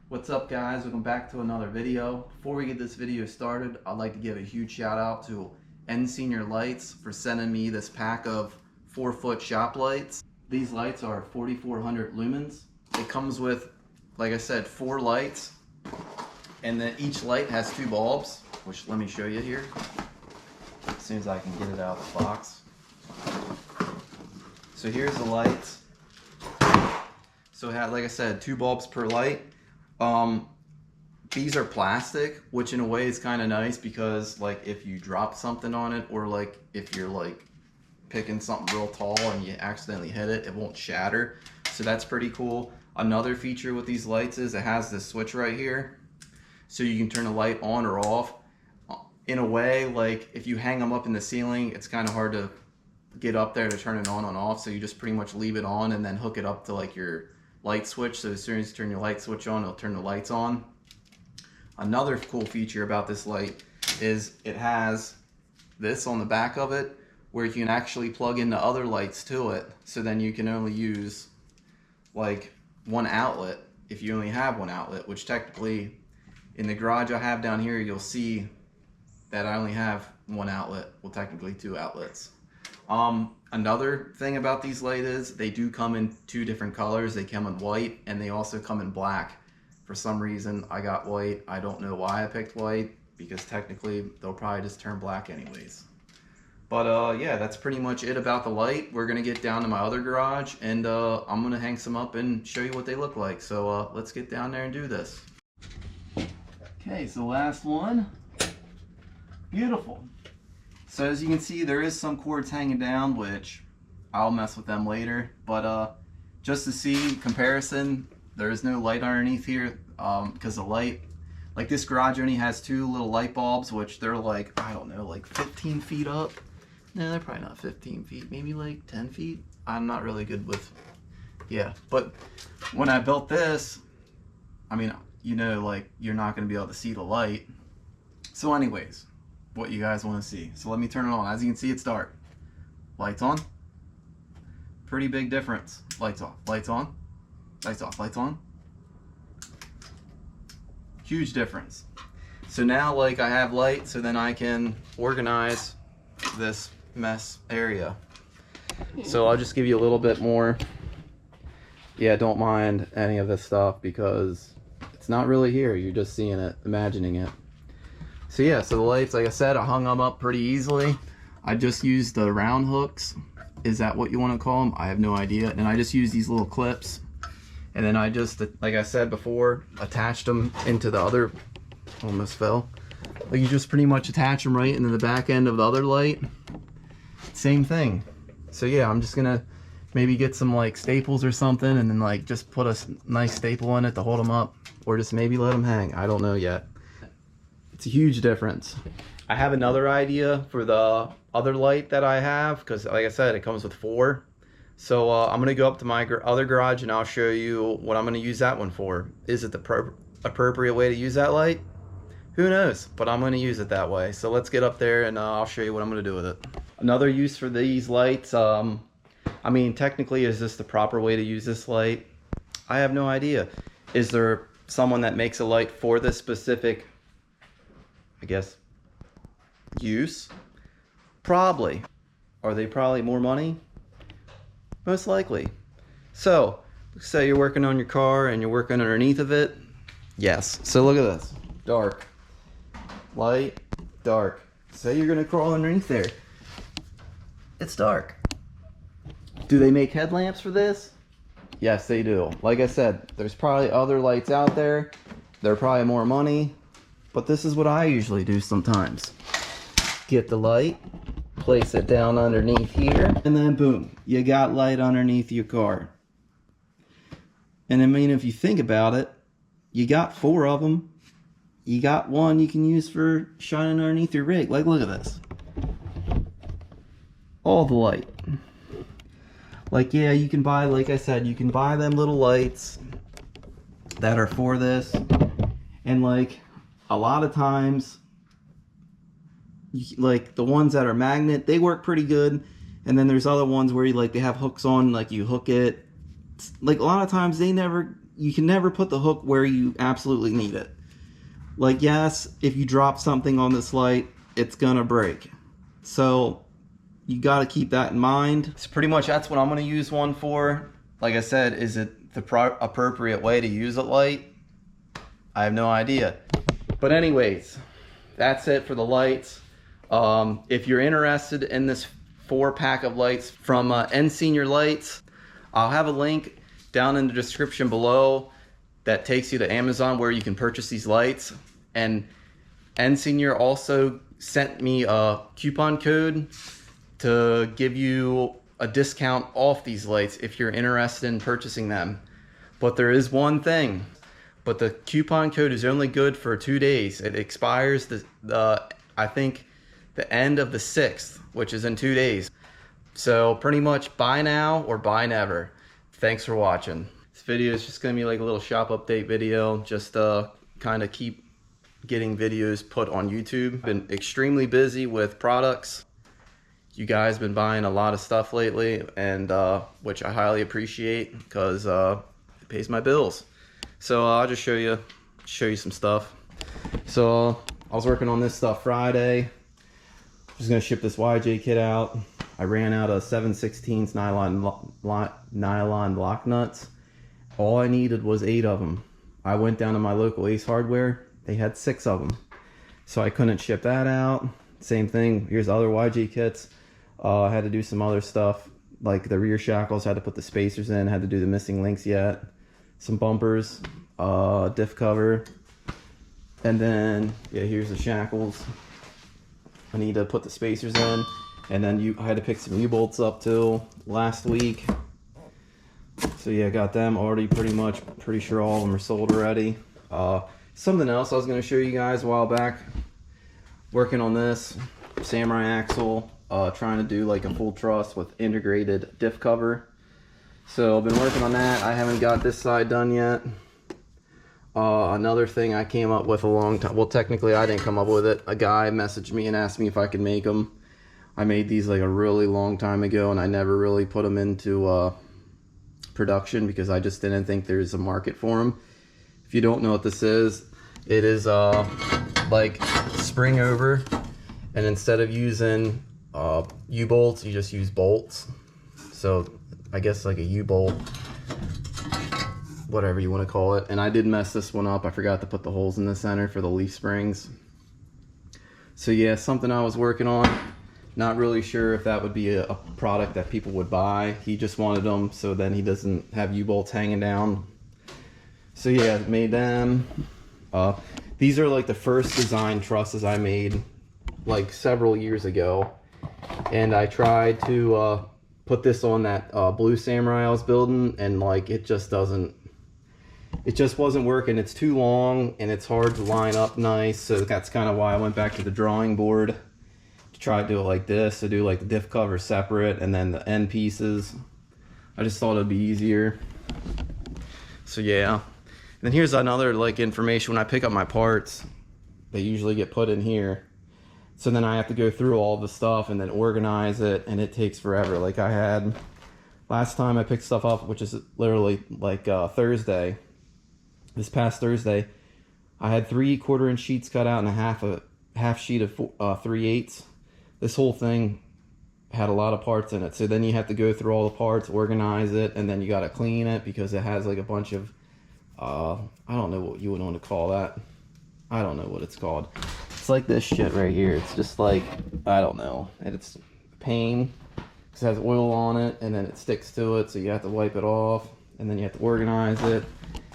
What's up, guys? Welcome back to another video. Before we get this video started, I'd like to give a huge shout out to Ensenior Lights for sending me this pack of 4-foot shop lights. These lights are 4400 lumens. It comes with, like I said, 4 lights, and then each light has 2 bulbs, which let me show you here as soon as I can get it out of the box. So here's the lights. So it had, like I said, 2 bulbs per light. These are plastic, which in a way is kind of nice because like if you drop something on it, or like if you're like picking something real tall and you accidentally hit it, it won't shatter. So that's pretty cool. Another feature with these lights is it has this switch right here, so you can turn the light on or off. In a way, like if you hang them up in the ceiling, it's kind of hard to get up there to turn it on and off, so you just pretty much leave it on and then hook it up to like your light switch, so as soon as you turn your light switch on, it'll turn the lights on. Another cool feature about this light is it has this on the back of it where you can actually plug in the other lights to it, so then you can only use like one outlet if you only have one outlet, which technically in the garage I have down here, you'll see that I only have one outlet, well technically 2 outlets. Another thing about these lights is they do come in 2 different colors. They come in white and they also come in black. For some reason I got white. I don't know why I picked white, because technically they'll probably just turn black anyways. But yeah, that's pretty much it about the light. We're gonna get down to my other garage and I'm gonna hang some up and show you what they look like. So let's get down there and do this. Okay, so last one. Beautiful. So as you can see, there is some cords hanging down, which I'll mess with them later. But just to see comparison, there is no light underneath here because the light, like this garage only has 2 little light bulbs, which they're like, I don't know, like 15 feet up. No, they're probably not 15 feet, maybe like 10 feet. I'm not really good with, yeah. But when I built this, I mean, you know, like you're not going to be able to see the light. So anyways, what you guys want to see. So let me turn it on. As you can see, it's dark. Lights on. Pretty big difference. Lights off. Lights on. Lights off. Lights on. Huge difference. So now like I have light, so then I can organize this mess area. So I'll just give you a little bit more. Yeah, don't mind any of this stuff because it's not really here. You're just seeing it, imagining it. So yeah, so the lights, like I said, I hung them up pretty easily. I just used the round hooks. Is that what you want to call them? I have no idea. And I just used these little clips. And then I just, like I said before, attached them into the other, almost fell. Like you just pretty much attach them right into the back end of the other light. Same thing. So yeah, I'm just gonna maybe get some like staples or something and then like just put a nice staple on it to hold them up. Or just maybe let them hang. I don't know yet. It's a huge difference. I have another idea for the other light that I have, because like I said, it comes with 4. So I'm gonna go up to my other garage and I'll show you what I'm gonna use that one for. Is it the appropriate way to use that light? Who knows, but I'm gonna use it that way. So let's get up there and I'll show you what I'm gonna do with it. Another use for these lights, I mean, technically, is this the proper way to use this light? I have no idea. Is there someone that makes a light for this specific, I guess, use? Probably. Are they probably more money? Most likely. So, say you're working on your car and you're working underneath of it. Yes. So look at this. Dark. Light. Dark. Say you're going to crawl underneath there. It's dark. Do they make headlamps for this? Yes, they do. Like I said, there's probably other lights out there. They're probably more money. But this is what I usually do sometimes. Get the light, place it down underneath here, and then boom, you got light underneath your car. And I mean, if you think about it, you got 4 of them. You got one you can use for shining underneath your rig. Like, look at this. All the light. Like, yeah, you can buy, like I said, you can buy them little lights that are for this. And like, a lot of times, like the ones that are magnet, they work pretty good. And then there's other ones where you like they have hooks on, like you hook it. Like a lot of times they never you can never put the hook where you absolutely need it. Like, yes, if you drop something on this light, it's gonna break. So you got to keep that in mind. So pretty much that's what I'm going to use one for. Like I said, is it the appropriate way to use a light? I have no idea. But anyways, that's it for the lights. If you're interested in this 4-pack of lights from Ensenior Lights, I'll have a link down in the description below that takes you to Amazon where you can purchase these lights. And Ensenior also sent me a coupon code to give you a discount off these lights if you're interested in purchasing them. But there is one thing, but the coupon code is only good for 2 days. It expires I think the end of the 6th, which is in 2 days. So pretty much buy now or buy never. Thanks for watching. This video is just gonna be like a little shop update video, just kind of keep getting videos put on YouTube. Been extremely busy with products. You guys been buying a lot of stuff lately, and which I highly appreciate because it pays my bills. So I'll just show you some stuff. So I was working on this stuff Friday. Just gonna ship this YJ kit out. I ran out of 7/16 nylon lock nuts. All I needed was 8 of them. I went down to my local Ace Hardware. They had 6 of them, so I couldn't ship that out. Same thing. Here's other YJ kits. I had to do some other stuff, like the rear shackles, had to put the spacers in, had to do the missing links yet, some bumpers, diff cover, and then, yeah, here's the shackles. I need to put the spacers in, and then I had to pick some U-bolts up too last week. So yeah, got them already pretty sure all of them are sold already. Something else I was going to show you guys a while back, working on this Samurai axle. Trying to do like a full truss with integrated diff cover. So I've been working on that. I haven't got this side done yet. Another thing I came up with a long time, well, technically I didn't come up with it. A guy messaged me and asked me if I could make them. I made these like a really long time ago, and I never really put them into production because I just didn't think there's a market for them. If you don't know what this is, it is like spring over, and instead of using U-bolts, you just use bolts. So I guess like a U-bolt, whatever you want to call it. And I did mess this one up. I forgot to put the holes in the center for the leaf springs. So yeah, something I was working on. Not really sure if that would be a product that people would buy. He just wanted them so then he doesn't have U-bolts hanging down. So yeah, made them. These are like the first design trusses I made like several years ago. And I tried to put this on that blue Samurai I was building, and like it just wasn't working. It's too long and it's hard to line up nice, so that's kind of why I went back to the drawing board to try to do it like this, to do like the diff cover separate and then the end pieces. I just thought it'd be easier. So yeah. And then here's another like information. When I pick up my parts, they usually get put in here. So then I have to go through all the stuff and then organize it, and it takes forever. Like I had last time I picked stuff up, which is literally like Thursday, this past Thursday, I had 3 1/4-inch sheets cut out and a half sheet of 3/8. This whole thing had a lot of parts in it. So then you have to go through all the parts, organize it, and then you got to clean it because it has like a bunch of, I don't know what you would want to call that. I don't know what it's called. It's like this shit right here. It's just like, I don't know. And it's a pain because it has oil on it and then it sticks to it. So you have to wipe it off and then you have to organize it.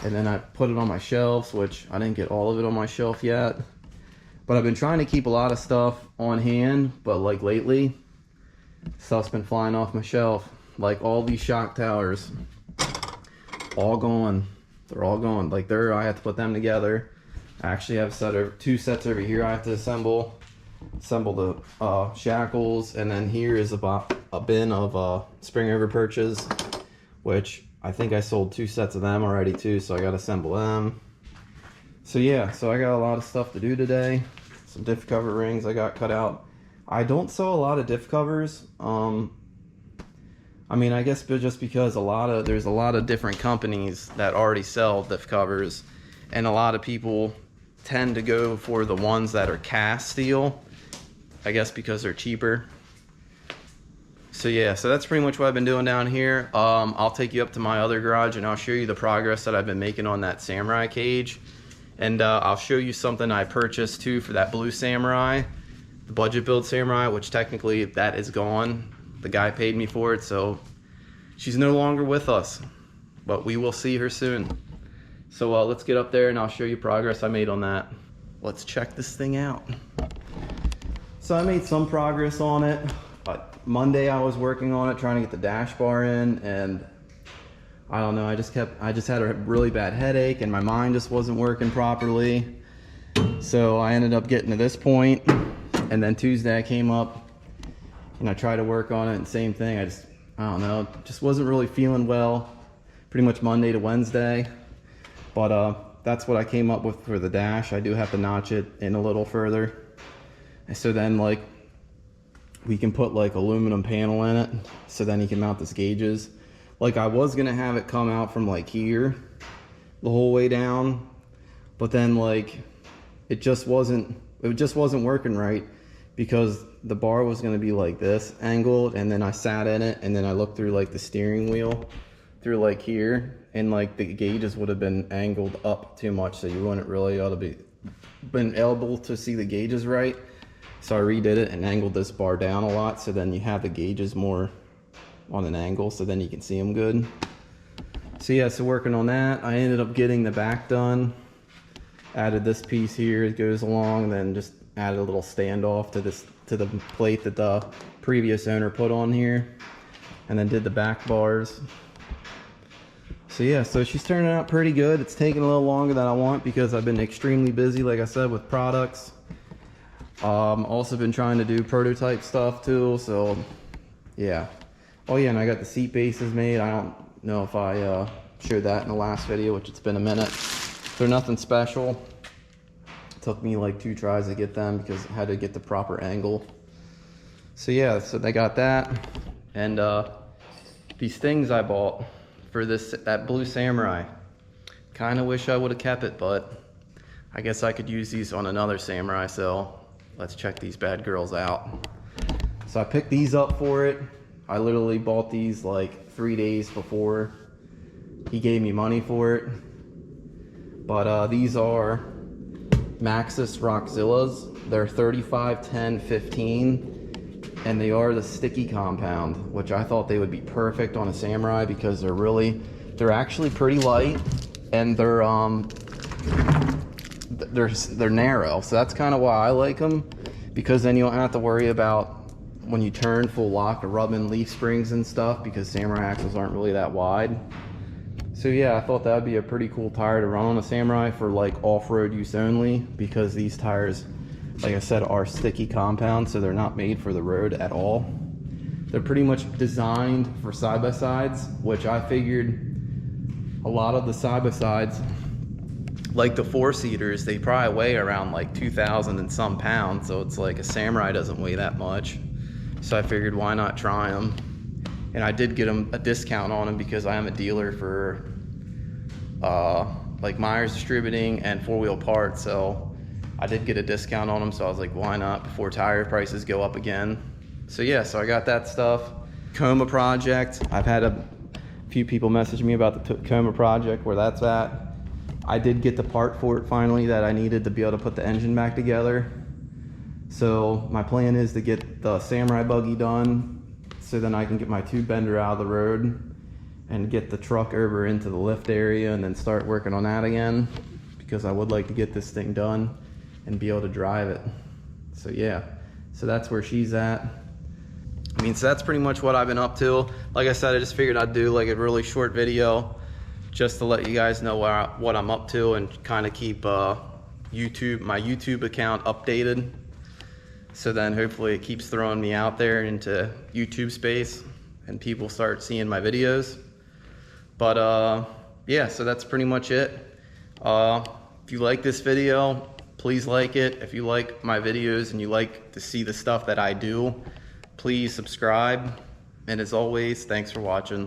And then I put it on my shelves, which I didn't get all of it on my shelf yet. But I've been trying to keep a lot of stuff on hand. But like lately, stuff's been flying off my shelf. Like all these shock towers, all gone. They're all gone. Like I have to put them together. I actually have 2 sets over here I have to assemble the shackles, and then here is a bin of spring over perches, which I think I sold 2 sets of them already too, so I got to assemble them. So yeah, so I got a lot of stuff to do today. Some diff cover rings I got cut out. I don't sell a lot of diff covers. I mean, I guess just because there's a lot of different companies that already sell diff covers, and a lot of people tend to go for the ones that are cast steel, I guess because they're cheaper. So yeah, so that's pretty much what I've been doing down here. I'll take you up to my other garage and I'll show you the progress that I've been making on that Samurai cage. And I'll show you something I purchased too for that blue Samurai, the budget build Samurai, which technically that is gone. The guy paid me for it, so she's no longer with us, but we will see her soon. So let's get up there and I'll show you progress I made on that. Let's check this thing out. So I made some progress on it. Monday I was working on it, trying to get the dash bar in, and I don't know, I just had a really bad headache and my mind just wasn't working properly. So I ended up getting to this point, and then Tuesday I came up and I tried to work on it, and same thing, I don't know, just wasn't really feeling well pretty much Monday to Wednesday. But that's what I came up with for the dash. I do have to notch it in a little further. And so then like we can put like aluminum panel in it, so then you can mount this gauges. Like I was gonna have it come out from like here the whole way down, but then like it just wasn't working right, because the bar was gonna be like this angled, and then I sat in it and then I looked through like the steering wheel through like here, and like the gauges would have been angled up too much, so you wouldn't really ought to been able to see the gauges right. So I redid it and angled this bar down a lot, so then you have the gauges more on an angle, so then you can see them good. So yeah, so working on that, I ended up getting the back done. Added this piece here, it goes along, then just added a little standoff to the plate that the previous owner put on here, and then did the back bars. So yeah, so she's turning out pretty good. It's taking a little longer than I want because I've been extremely busy, like I said, with products. Also been trying to do prototype stuff too, so yeah. Oh yeah, and I got the seat bases made. I don't know if I showed that in the last video, which it's been a minute. They're nothing special. It took me like 2 tries to get them because I had to get the proper angle. So yeah, so they got that. And these things I bought for that blue Samurai. Kind of wish I would have kept it, but I guess I could use these on another Samurai, so let's check these bad girls out. So I picked these up for it. I literally bought these like 3 days before he gave me money for it. But these are Maxxis Rockzillas. They're 35, 10, 15, and they are the sticky compound, which I thought they would be perfect on a Samurai because they're actually pretty light, and they're narrow. So that's kind of why I like them, because then you don't have to worry about when you turn full lock or rubbing leaf springs and stuff, because Samurai axles aren't really that wide. So yeah, I thought that would be a pretty cool tire to run on a Samurai for like off-road use only, because these tires, like I said, are sticky compound, so they're not made for the road at all. They're pretty much designed for side-by-sides, which I figured a lot of the side-by-sides, like the 4-seaters, they probably weigh around like 2,000 and some pounds, so it's like a Samurai doesn't weigh that much. So I figured, why not try them? And I did get them a discount on them because I am a dealer for like Myers Distributing and 4-Wheel Parts, so I did get a discount on them, so I was like, why not before tire prices go up again? So yeah, so I got that stuff. Coma project, I've had a few people message me about the Coma project, where that's at. I did get the part for it finally that I needed to be able to put the engine back together. So my plan is to get the Samurai buggy done, so then I can get my tube bender out of the road and get the truck over into the lift area and then start working on that again, because I would like to get this thing done and be able to drive it. So yeah, so that's where she's at. I mean, so that's pretty much what I've been up to. Like I said, I just figured I'd do like a really short video just to let you guys know what I'm up to, and kind of keep my YouTube account updated. So then hopefully it keeps throwing me out there into YouTube space and people start seeing my videos. But yeah, so that's pretty much it. If you like this video, please like it. If you like my videos and you like to see the stuff that I do, please subscribe And as always, thanks for watching.